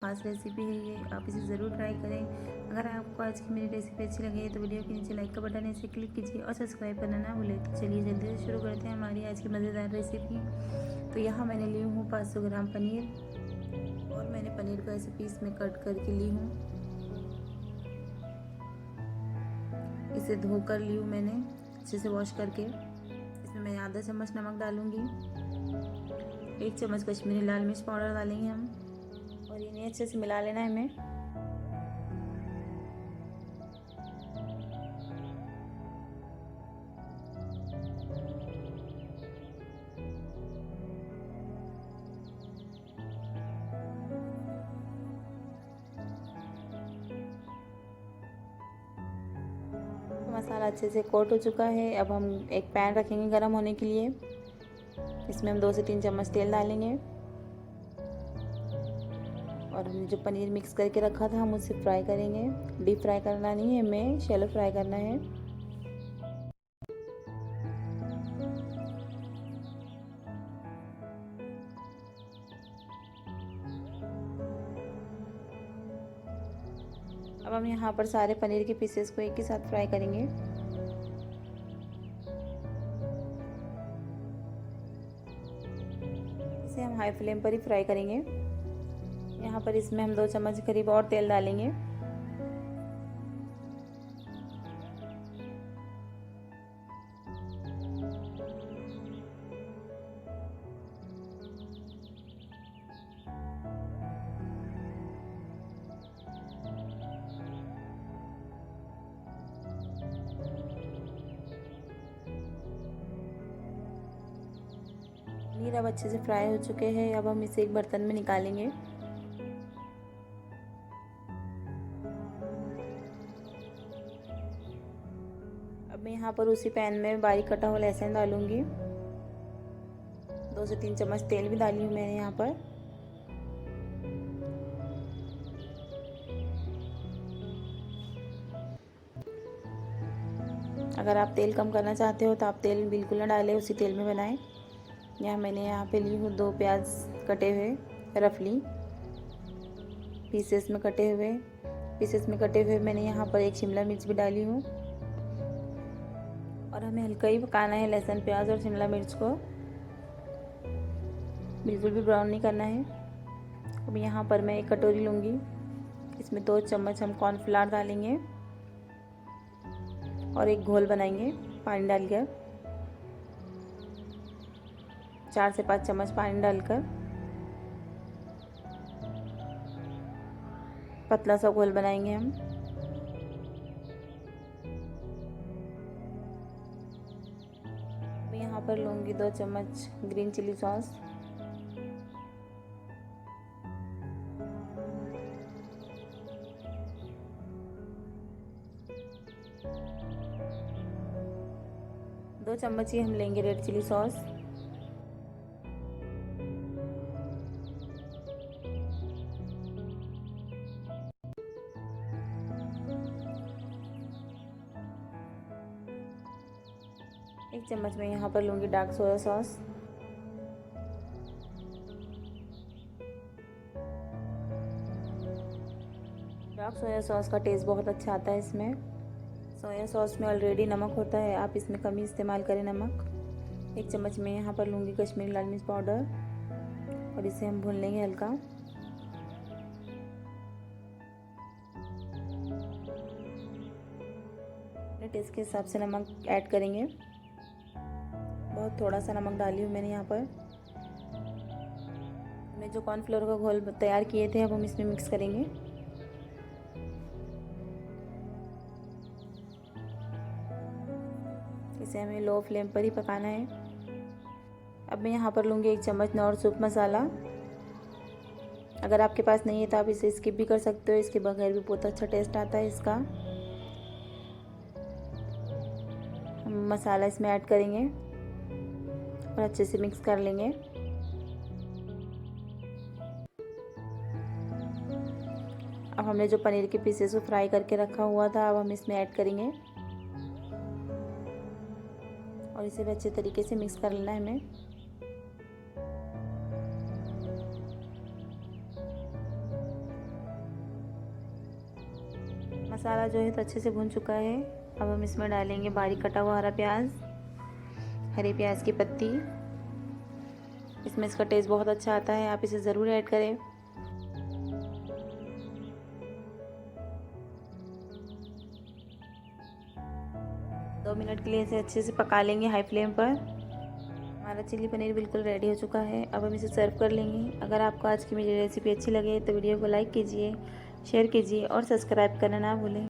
खास रेसिपी है ये, आप इसे ज़रूर ट्राई करें। अगर आपको आज की मेरी रेसिपी अच्छी लगी तो वीडियो के नीचे लाइक का बटन है, इसे क्लिक कीजिए और सब्सक्राइब करना ना भूलें। तो चलिए जल्दी से शुरू करते हैं हमारी आज की मज़ेदार रेसिपी। तो यहाँ मैंने ली हूँ 500 ग्राम पनीर और मैंने पनीर को ऐसे पीस में कट करके ली हूँ। इसे धोकर ली हूँ मैंने अच्छे से वॉश करके। इसमें मैं आधा चम्मच नमक डालूँगी, 1 चम्मच कश्मीरी लाल मिर्च पाउडर डालेंगे हम और इन्हें अच्छे से मिला लेना है हमें। मसाला अच्छे से कोट हो चुका है। अब हम एक पैन रखेंगे गरम होने के लिए। इसमें हम 2 से 3 चम्मच तेल डालेंगे और हमने जो पनीर मिक्स करके रखा था हम उसे फ्राई करेंगे। डीप फ्राई करना नहीं है, हमें शैलो फ्राई करना है। अब हम यहाँ पर सारे पनीर के पीसेस को एक ही साथ फ्राई करेंगे। इसे हम हाई फ्लेम पर ही फ्राई करेंगे। यहाँ पर इसमें हम 2 चम्मच करीब और तेल डालेंगे। पनीर अब अच्छे से फ्राई हो चुके हैं। अब हम इसे एक बर्तन में निकालेंगे। अब मैं यहाँ पर उसी पैन में बारीक कटा हुआ लहसुन डालूंगी। 2 से 3 चम्मच तेल भी डाली हूँ मैंने यहाँ पर। अगर आप तेल कम करना चाहते हो तो आप तेल बिल्कुल ना डालें, उसी तेल में बनाएं। मैंने यहाँ पे ली हूँ 2 प्याज कटे हुए रफली पीसेस में कटे हुए मैंने यहाँ पर 1 शिमला मिर्च भी डाली हूँ। और हमें हल्का ही पकाना है लहसुन, प्याज और शिमला मिर्च को, बिल्कुल भी ब्राउन नहीं करना है। अब यहाँ पर मैं एक कटोरी लूँगी, इसमें 2 चम्मच हम कॉर्नफ्लावर डालेंगे और एक घोल बनाएंगे पानी डालकर। 4 से 5 चम्मच पानी डालकर पतला सा घोल बनाएंगे हम। मैं यहाँ पर लूँगी 2 चम्मच ग्रीन चिली सॉस, दो चम्मच ही हम लेंगे रेड चिली सॉस। एक चम्मच मैं यहाँ पर लूँगी dark soya sauce. Dark soya sauce का टेस्ट बहुत अच्छा आता है इसमें। सोया सॉस में ऑलरेडी नमक होता है, आप इसमें कम ही इस्तेमाल करें नमक। 1 चम्मच मैं यहाँ पर लूँगी कश्मीरी लाल मिर्च पाउडर और इसे हम भून लेंगे हल्का। अपने टेस्ट के हिसाब से नमक ऐड करेंगे। बहुत थोड़ा सा नमक डाली हूँ मैंने यहाँ पर। मैं जो कॉर्नफ्लोर का घोल तैयार किए थे अब हम इसमें मिक्स करेंगे। इसे हमें लो फ्लेम पर ही पकाना है। अब मैं यहाँ पर लूँगी 1 चम्मच नौर सूप मसाला। अगर आपके पास नहीं है तो आप इसे स्किप भी कर सकते हो, इसके बगैर भी बहुत अच्छा टेस्ट आता है इसका। हम मसाला इसमें ऐड करेंगे और अच्छे से मिक्स कर लेंगे। अब हमने जो पनीर के पीसेस को फ्राई करके रखा हुआ था अब हम इसमें ऐड करेंगे और इसे भी अच्छे तरीके से मिक्स कर लेना है हमें। मसाला जो है तो अच्छे से भून चुका है। अब हम इसमें डालेंगे बारीक कटा हुआ हरा प्याज, हरे प्याज की पत्ती। इसमें इसका टेस्ट बहुत अच्छा आता है, आप इसे ज़रूर ऐड करें। दो मिनट के लिए इसे अच्छे से पका लेंगे हाई फ्लेम पर। हमारा चिली पनीर बिल्कुल रेडी हो चुका है। अब हम इसे सर्व कर लेंगे। अगर आपको आज की मेरी रेसिपी अच्छी लगे तो वीडियो को लाइक कीजिए, शेयर कीजिए और सब्सक्राइब करना ना भूलें।